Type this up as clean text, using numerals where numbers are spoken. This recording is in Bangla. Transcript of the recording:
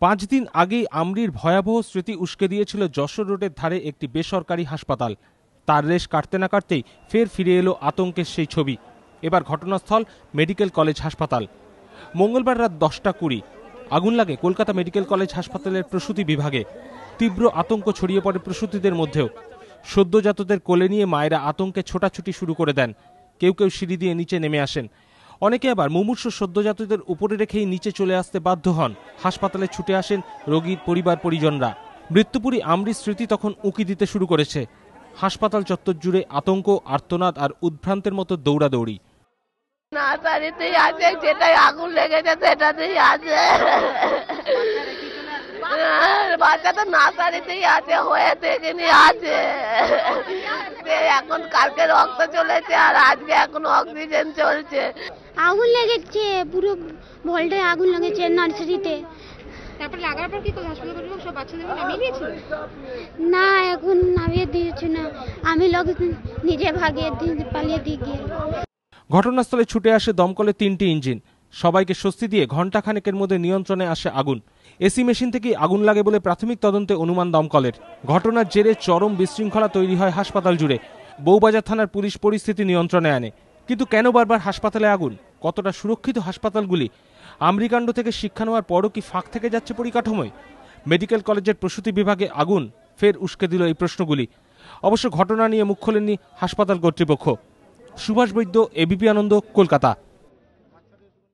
5 দিন আগেই আমরির ভয়াবহ স্মৃতি উস্কে দিয়েছিল যশোর রোডের ধারে একটি বেসরকারি হাসপাতাল। তার রেশ কাটতে না কাটতেই ফের ফিরে এলো আতঙ্কের সেই ছবি। এবার ঘটনাস্থল মেডিকেল কলেজ হাসপাতাল। মঙ্গলবার রাত 10:20 আগুন লাগে কলকাতা মেডিকেল কলেজ হাসপাতালের প্রসূতি বিভাগে। তীব্র আতঙ্ক ছড়িয়ে পড়ে প্রসূতিদের মধ্যেও। সদ্যজাতদের কোলে নিয়ে মায়েরা আতঙ্কে ছোটাছুটি শুরু করে দেন। কেউ কেউ সিঁড়ি দিয়ে নিচে নেমে আসেন। অনেকে আবার মুমূর্ষু সদ্যজাতদের উপরে রেখেই নিচে চলে আসতে বাধ্য হন। হাসপাতালে ছুটে আসেন রোগীর পরিবার পরিজনরা। মৃত্যুপুরী আমরির স্মৃতি তখন উঁকি দিতে শুরু করেছে। হাসপাতাল চত্বর জুড়ে আতঙ্ক, আর্তনাদ আর উদ্ভ্রান্তের মতো দৌড়াদৌড়ি। নার্সারিতেই আছে, যেটাই আগুন লেগেছে সেটাতেই আছে। বাচ্চা তো নার্সারিতেই আছে, হয়ে থেকে আছে। এখন কালকে রক্ত চলেছে আর আজকে এখন অক্সিজেন চলছে। আগুন লেগেছে, পুরো ভোল্টে আগুন লেগেছে নার্সারিতে। তারপর লাগার পর কি করলো? হাসপাতাল কর্তৃপক্ষ সব বাচ্চাদের নামিয়ে দিয়েছিল? না, এখন নামিয়ে দিয়েছে না, আমি লোক নিজে ভাগিয়ে পালিয়ে দিয়ে গিয়ে। ঘটনাস্থলে ছুটে আসে দমকলের 3টি ইঞ্জিন। সবাইকে স্বস্তি দিয়ে ঘণ্টাখানেকের মধ্যে নিয়ন্ত্রণে আসে আগুন। এসি মেশিন থেকেই আগুন লাগে বলে প্রাথমিক তদন্তে অনুমান দমকলের। ঘটনার জেরে চরম বিশৃঙ্খলা তৈরি হয় হাসপাতাল জুড়ে। বউবাজার থানার পুলিশ পরিস্থিতি নিয়ন্ত্রণে আনে। কিন্তু কেন বারবার হাসপাতালে আগুন? কতটা সুরক্ষিত হাসপাতালগুলি? আমরিকাণ্ড থেকে শিক্ষা নেওয়ার পরও কি ফাঁক থেকে যাচ্ছে পরিকাঠামোয়? মেডিকেল কলেজের প্রসূতি বিভাগে আগুন ফের উস্কে দিল এই প্রশ্নগুলি। অবশ্য ঘটনা নিয়ে মুখ খোলেননি হাসপাতাল কর্তৃপক্ষ। সুভাষ বৈদ্য, এবিপি আনন্দ, কলকাতা।